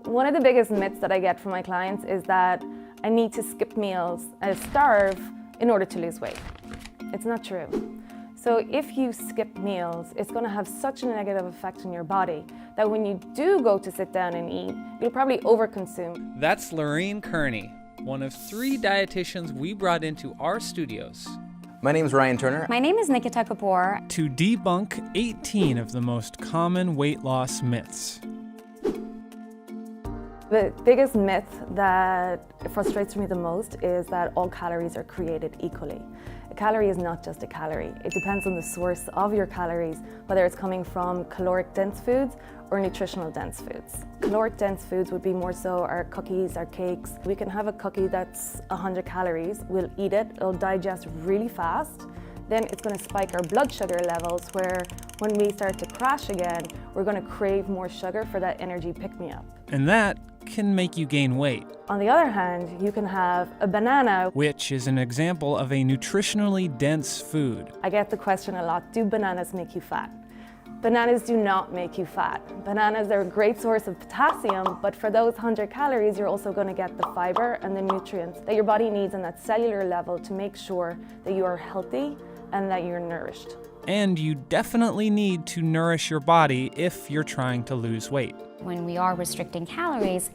One of the biggest myths that I get from my clients is that I need to skip meals and starve in order to lose weight. It's not true. So if you skip meals, it's going to have such a negative effect on your body that when you do go to sit down and eat, you'll probably overconsume. That's Lorraine Kearney, one of 3 dietitians we brought into our studios. My name is Ryan Turner. My name is Nikita Kapoor. To debunk 18 of the most common weight loss myths. The biggest myth that frustrates me the most is that all calories are created equally. A calorie is not just a calorie. It depends on the source of your calories, whether it's coming from caloric dense foods or nutritional dense foods. Caloric dense foods would be more so our cookies, our cakes. We can have a cookie that's 100 calories, we'll eat it, it'll digest really fast, then it's going to spike our blood sugar levels where when we start to crash again, we're going to crave more sugar for that energy pick-me-up. And that can make you gain weight. On the other hand, you can have a banana, which is an example of a nutritionally dense food. I get the question a lot, do bananas make you fat? Bananas do not make you fat. Bananas are a great source of potassium, but for those 100 calories, you're also going to get the fiber and the nutrients that your body needs on that cellular level to make sure that you are healthy and that you're nourished. And you definitely need to nourish your body if you're trying to lose weight. When we are restricting calories,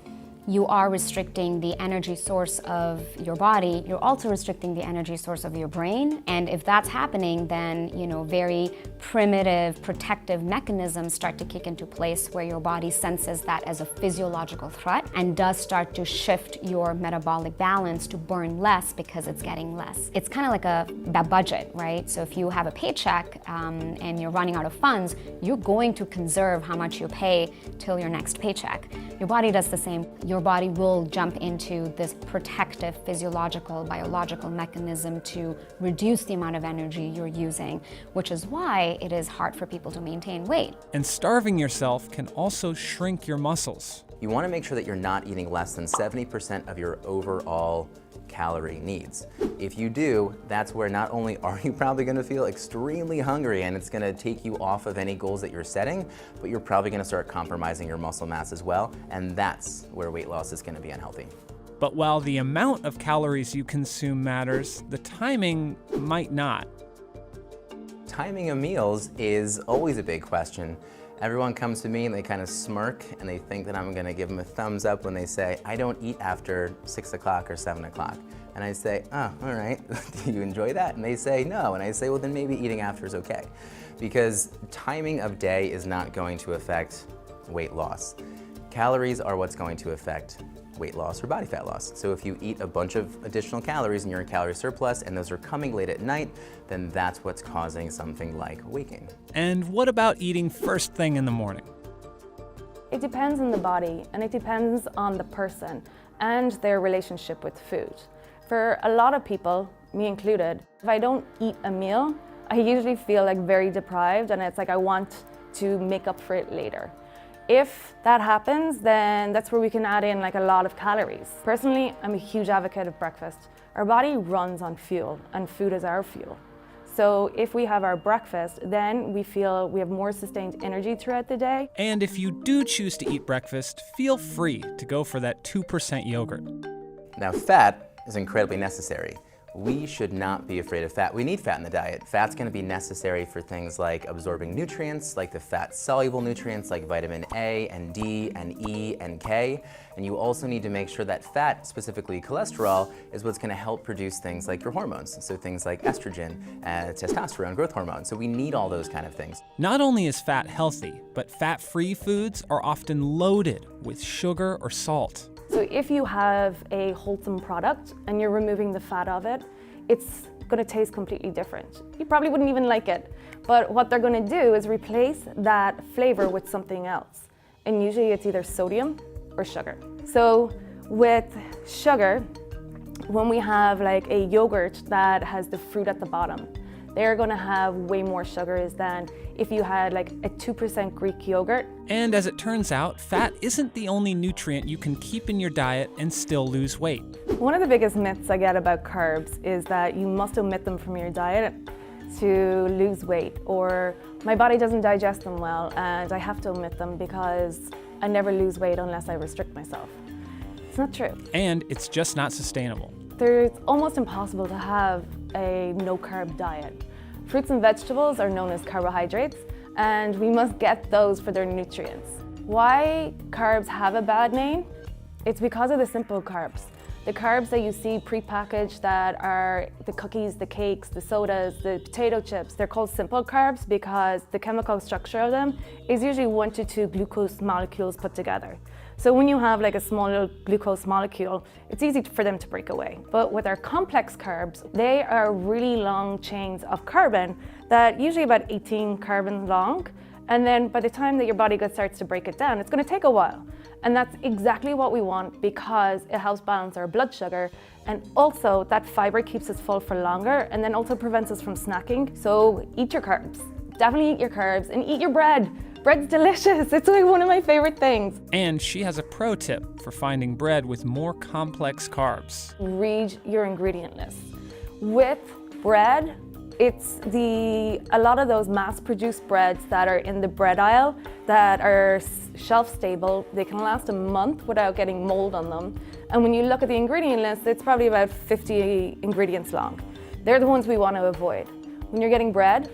you are restricting the energy source of your body. You're also restricting the energy source of your brain. And if that's happening, then, very primitive protective mechanisms start to kick into place where your body senses that as a physiological threat and does start to shift your metabolic balance to burn less because it's getting less. It's kind of like that budget, right? So if you have a paycheck and you're running out of funds, you're going to conserve how much you pay till your next paycheck. Your body does the same. Your body will jump into this protective physiological, biological mechanism to reduce the amount of energy you're using, which is why it is hard for people to maintain weight. And starving yourself can also shrink your muscles. You want to make sure that you're not eating less than 70% of your overall calorie needs. If you do, that's where not only are you probably going to feel extremely hungry and it's going to take you off of any goals that you're setting, but you're probably going to start compromising your muscle mass as well, and that's where weight loss is going to be unhealthy. But while the amount of calories you consume matters, the timing might not. Timing of meals is always a big question. Everyone comes to me and they kind of smirk and they think that I'm gonna give them a thumbs up when they say, I don't eat after 6 o'clock or 7 o'clock. And I say, oh, all right, do you enjoy that? And they say, no. And I say, well, then maybe eating after is okay. Because timing of day is not going to affect weight loss. Calories are what's going to affect weight loss or body fat loss. So if you eat a bunch of additional calories and you're in calorie surplus and those are coming late at night, then that's what's causing something like weight gain. And what about eating first thing in the morning? It depends on the body and it depends on the person and their relationship with food. For a lot of people, me included, if I don't eat a meal, I usually feel like very deprived and it's like I want to make up for it later. If that happens, then that's where we can add in like a lot of calories. Personally, I'm a huge advocate of breakfast. Our body runs on fuel and food is our fuel. So if we have our breakfast, then we feel we have more sustained energy throughout the day. And if you do choose to eat breakfast, feel free to go for that 2% yogurt. Now, fat is incredibly necessary. We should not be afraid of fat. We need fat in the diet. Fat's going to be necessary for things like absorbing nutrients, like the fat-soluble nutrients like vitamin A and D and E and K. And you also need to make sure that fat, specifically cholesterol, is what's going to help produce things like your hormones. So things like estrogen, testosterone, growth hormones. So we need all those kind of things. Not only is fat healthy, but fat-free foods are often loaded with sugar or salt. So if you have a wholesome product and you're removing the fat of it, it's going to taste completely different. You probably wouldn't even like it, but what they're going to do is replace that flavor with something else. And usually it's either sodium or sugar. So with sugar, when we have like a yogurt that has the fruit at the bottom, they're going to have way more sugars than if you had like a 2% Greek yogurt. And as it turns out, fat isn't the only nutrient you can keep in your diet and still lose weight. One of the biggest myths I get about carbs is that you must omit them from your diet to lose weight, or my body doesn't digest them well and I have to omit them because I never lose weight unless I restrict myself. It's not true. And it's just not sustainable. It's almost impossible to have a no-carb diet. Fruits and vegetables are known as carbohydrates, and we must get those for their nutrients. Why carbs have a bad name? It's because of the simple carbs. The carbs that you see prepackaged that are the cookies, the cakes, the sodas, the potato chips, they're called simple carbs because the chemical structure of them is usually 1 to 2 glucose molecules put together. So when you have like a small little glucose molecule, it's easy for them to break away. But with our complex carbs, they are really long chains of carbon that usually about 18 carbon long. And then by the time that your body starts to break it down, it's going to take a while. And that's exactly what we want because it helps balance our blood sugar. And also that fiber keeps us full for longer and then also prevents us from snacking. So eat your carbs. Definitely eat your carbs and eat your bread. Bread's delicious. It's like one of my favorite things. And she has a pro tip for finding bread with more complex carbs. Read your ingredient list. With bread, it's a lot of those mass-produced breads that are in the bread aisle that are shelf-stable. They can last a month without getting mold on them. And when you look at the ingredient list, it's probably about 50 ingredients long. They're the ones we want to avoid. When you're getting bread,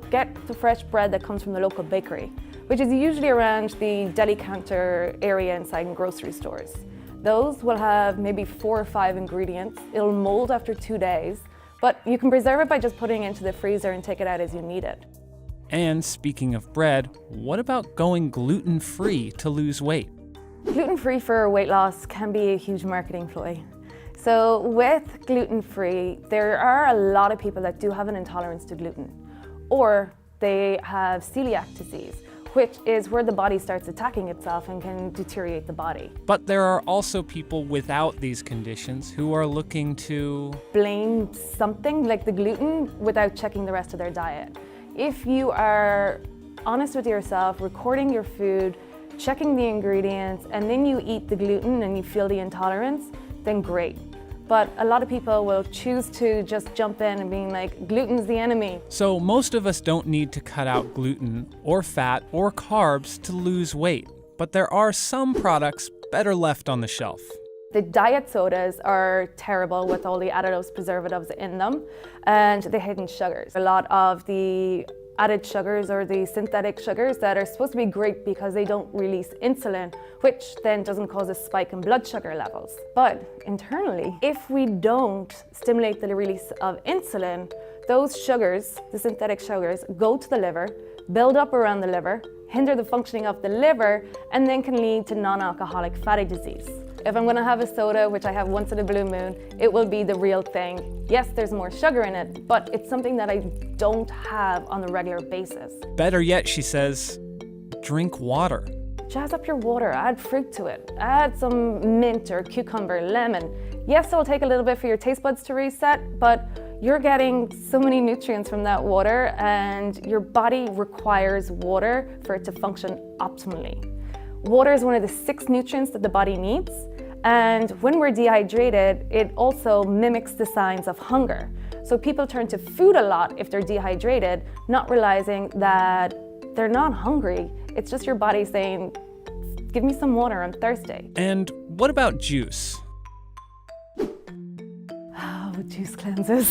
get the fresh bread that comes from the local bakery, which is usually around the deli counter area inside in grocery stores. Those will have maybe 4 or 5 ingredients. It'll mold after 2 days. But you can preserve it by just putting it into the freezer and take it out as you need it. And speaking of bread, what about going gluten-free to lose weight? Gluten-free for weight loss can be a huge marketing ploy. So with gluten-free, there are a lot of people that do have an intolerance to gluten, or they have celiac disease, which is where the body starts attacking itself and can deteriorate the body. But there are also people without these conditions who are looking to blame something like the gluten without checking the rest of their diet. If you are honest with yourself, recording your food, checking the ingredients, and then you eat the gluten and you feel the intolerance, then great. But a lot of people will choose to just jump in and being like, gluten's the enemy. So most of us don't need to cut out gluten or fat or carbs to lose weight, but there are some products better left on the shelf. The diet sodas are terrible with all the additives, preservatives in them, and the hidden sugars. A lot of the added sugars or the synthetic sugars that are supposed to be great because they don't release insulin, which then doesn't cause a spike in blood sugar levels. But internally, if we don't stimulate the release of insulin, those sugars, the synthetic sugars, go to the liver, build up around the liver, hinder the functioning of the liver, and then can lead to non-alcoholic fatty disease. If I'm gonna have a soda, which I have once in a blue moon, it will be the real thing. Yes, there's more sugar in it, but it's something that I don't have on a regular basis. Better yet, she says, drink water. Jazz up your water, add fruit to it. Add some mint or cucumber, lemon. Yes, it'll take a little bit for your taste buds to reset, but you're getting so many nutrients from that water, and your body requires water for it to function optimally. Water is one of the 6 nutrients that the body needs. And when we're dehydrated, it also mimics the signs of hunger. So people turn to food a lot if they're dehydrated, not realizing that they're not hungry. It's just your body saying, give me some water, I'm thirsty. And what about juice? Oh, juice cleanses.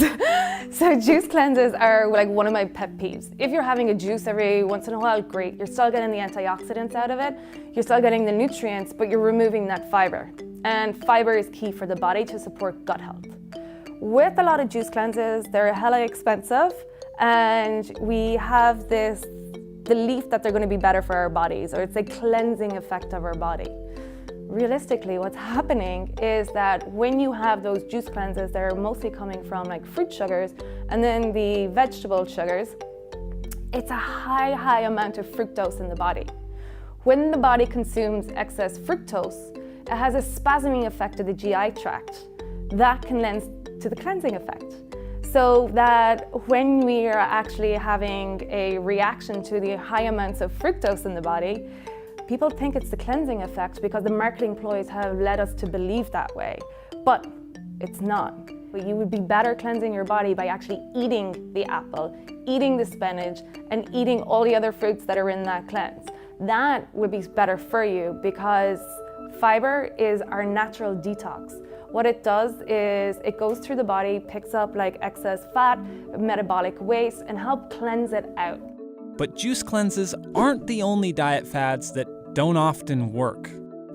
So juice cleanses are like one of my pet peeves. If you're having a juice every once in a while, great. You're still getting the antioxidants out of it. You're still getting the nutrients, but you're removing that fiber. And fiber is key for the body to support gut health. With a lot of juice cleanses, they're hella expensive, and we have this belief that they're going to be better for our bodies, or it's a cleansing effect of our body. Realistically, what's happening is that when you have those juice cleanses, they're mostly coming from like fruit sugars and then the vegetable sugars, it's a high amount of fructose in the body. When the body consumes excess fructose, it has a spasming effect of the GI tract. That can lend to the cleansing effect. So that when we are actually having a reaction to the high amounts of fructose in the body, people think it's the cleansing effect because the marketing ploys have led us to believe that way, but it's not. You would be better cleansing your body by actually eating the apple, eating the spinach, and eating all the other fruits that are in that cleanse. that would be better for you because fiber is our natural detox. What it does is it goes through the body, picks up like excess fat, metabolic waste, and help cleanse it out. But juice cleanses aren't the only diet fads that don't often work.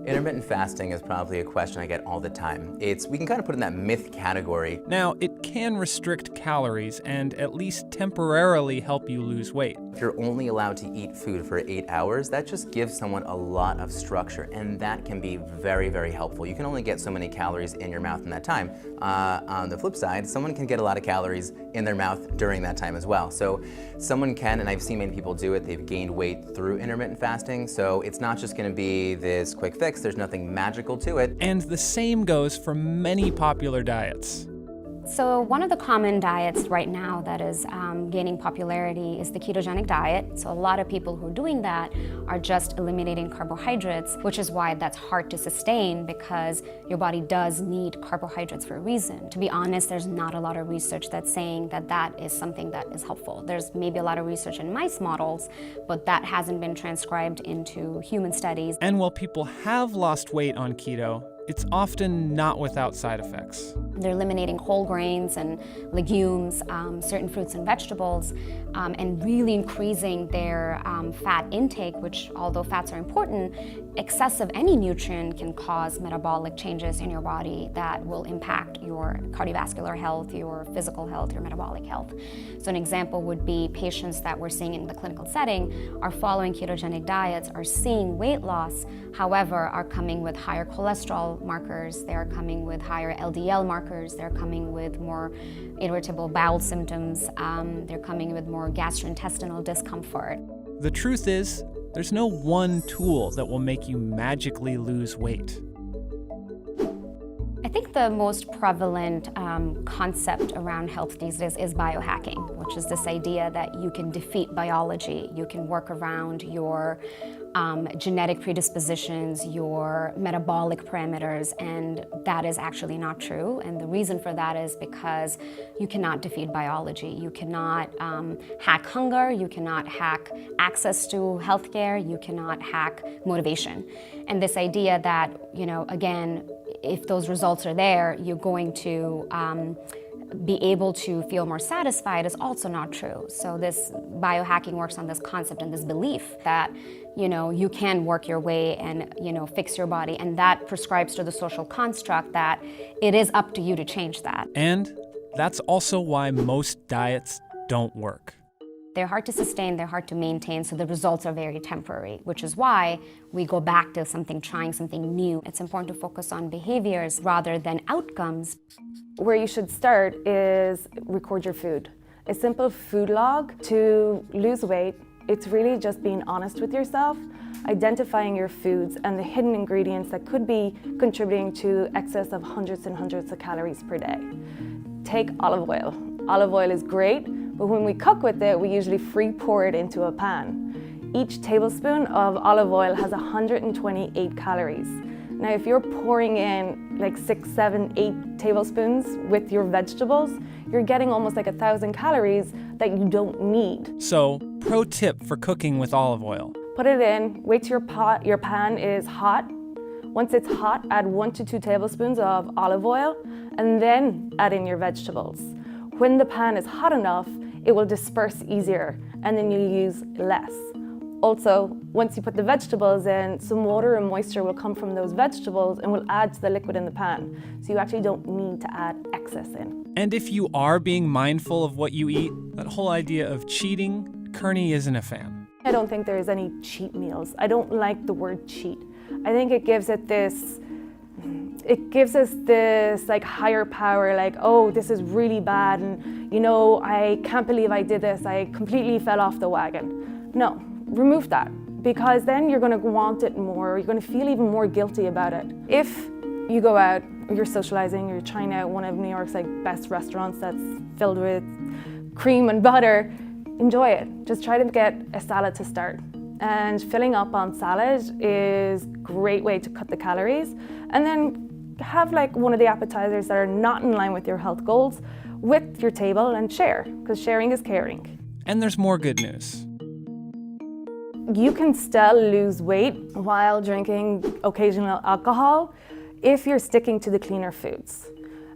Intermittent fasting is probably a question I get all the time. We can kind of put in that myth category. Now, it can restrict calories and at least temporarily help you lose weight. If you're only allowed to eat food for 8 hours, that just gives someone a lot of structure, and that can be very, very helpful. You can only get so many calories in your mouth in that time. On the flip side, someone can get a lot of calories in their mouth during that time as well. So someone can, and I've seen many people do it, they've gained weight through intermittent fasting, so it's not just gonna be this quick fix. There's nothing magical to it. And the same goes for many popular diets. So one of the common diets right now that is gaining popularity is the ketogenic diet. So a lot of people who are doing that are just eliminating carbohydrates, which is why that's hard to sustain because your body does need carbohydrates for a reason. To be honest, there's not a lot of research that's saying that that is something that is helpful. There's maybe a lot of research in mice models, but that hasn't been transcribed into human studies. And while people have lost weight on keto, it's often not without side effects. They're eliminating whole grains and legumes, certain fruits and vegetables, and really increasing their fat intake, which although fats are important, excess of any nutrient can cause metabolic changes in your body that will impact your cardiovascular health, your physical health, your metabolic health. So an example would be patients that we're seeing in the clinical setting are following ketogenic diets, are seeing weight loss, however, are coming with higher cholesterol markers, they are coming with higher LDL markers, they're coming with more irritable bowel symptoms, they're coming with more gastrointestinal discomfort. The truth is, there's no one tool that will make you magically lose weight. I think the most prevalent concept around health these days is biohacking, which is this idea that you can defeat biology, you can work around your genetic predispositions, your metabolic parameters, and that is actually not true. And the reason for that is because you cannot defeat biology. You cannot hack hunger, you cannot hack access to healthcare, you cannot hack motivation. And this idea that, again, if those results are there, you're going to be able to feel more satisfied is also not true. So this biohacking works on this concept and this belief that you can work your way and fix your body, and that prescribes to the social construct that it is up to you to change that. And that's also why most diets don't work. They're hard to sustain, they're hard to maintain, so the results are very temporary, which is why we go back to trying something new. It's important to focus on behaviors rather than outcomes. Where you should start is record your food. A simple food log to lose weight. It's really just being honest with yourself, identifying your foods and the hidden ingredients that could be contributing to excess of hundreds and hundreds of calories per day. Take olive oil. Olive oil is great, but when we cook with it, we usually free pour it into a pan. Each tablespoon of olive oil has 128 calories. Now, if you're pouring in like 6, 7, 8 tablespoons with your vegetables, you're getting almost like 1,000 calories that you don't need. So, pro tip for cooking with olive oil. Put it in, wait till your pan is hot. Once it's hot, add 1 to 2 tablespoons of olive oil, and then add in your vegetables. When the pan is hot enough, it will disperse easier, and then you'll use less. Also, once you put the vegetables in, some water and moisture will come from those vegetables and will add to the liquid in the pan. So you actually don't need to add excess in. And if you are being mindful of what you eat, that whole idea of cheating, Kearney isn't a fan. I don't think there's any cheat meals. I don't like the word cheat. I think it gives us this like higher power, like, oh, this is really bad, and I can't believe I did this, I completely fell off the wagon. No, remove that, because then you're gonna want it more, you're gonna feel even more guilty about it. If you go out, or you're socializing, you're trying out one of New York's best restaurants that's filled with cream and butter, enjoy it. Just try to get a salad to start. And filling up on salad is a great way to cut the calories. And then have one of the appetizers that are not in line with your health goals with your table and share, because sharing is caring. And there's more good news. You can still lose weight while drinking occasional alcohol if you're sticking to the cleaner foods.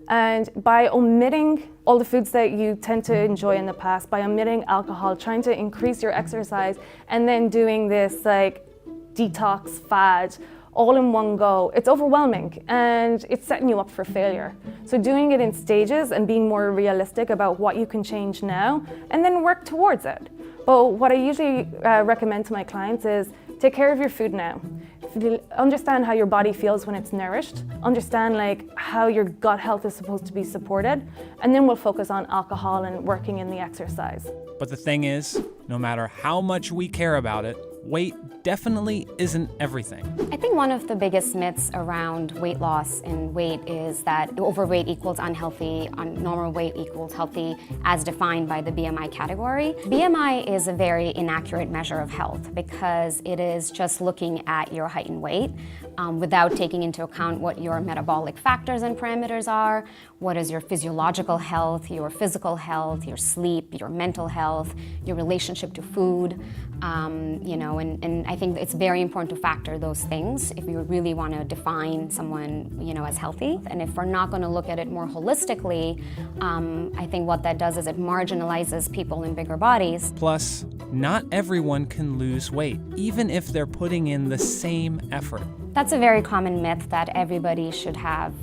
And by omitting all the foods that you tend to enjoy in the past, by omitting alcohol, trying to increase your exercise, and then doing this like detox fad all in one go, it's overwhelming and it's setting you up for failure. So doing it in stages and being more realistic about what you can change now and then work towards it. But what I usually recommend to my clients is take care of your food now. Understand how your body feels when it's nourished, understand like how your gut health is supposed to be supported, and then we'll focus on alcohol and working in the exercise. But the thing is, no matter how much we care about it, weight definitely isn't everything. I think one of the biggest myths around weight loss and weight is that overweight equals unhealthy, normal weight equals healthy, as defined by the BMI category. BMI is a very inaccurate measure of health because it is just looking at your height and weight without taking into account what your metabolic factors and parameters are, what is your physiological health, your physical health, your sleep, your mental health, your relationship to food, and I think it's very important to factor those things if you really want to define someone, as healthy. And if we're not going to look at it more holistically, I think what that does is it marginalizes people in bigger bodies. Plus, not everyone can lose weight, even if they're putting in the same effort. That's a very common myth that everybody has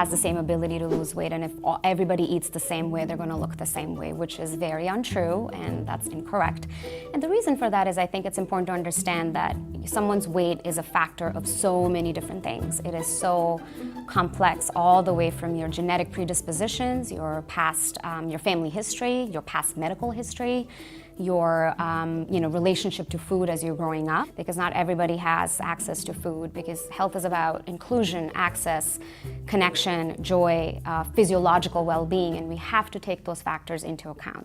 the same ability to lose weight, and if everybody eats the same way, they're going to look the same way, which is very untrue, and that's incorrect. And the reason for that is I think it's important to understand that someone's weight is a factor of so many different things. It is so complex, all the way from your genetic predispositions, your past, your family history, your past medical history, your relationship to food as you're growing up, because not everybody has access to food, because health is about inclusion, access, connection, joy, physiological well-being, and we have to take those factors into account.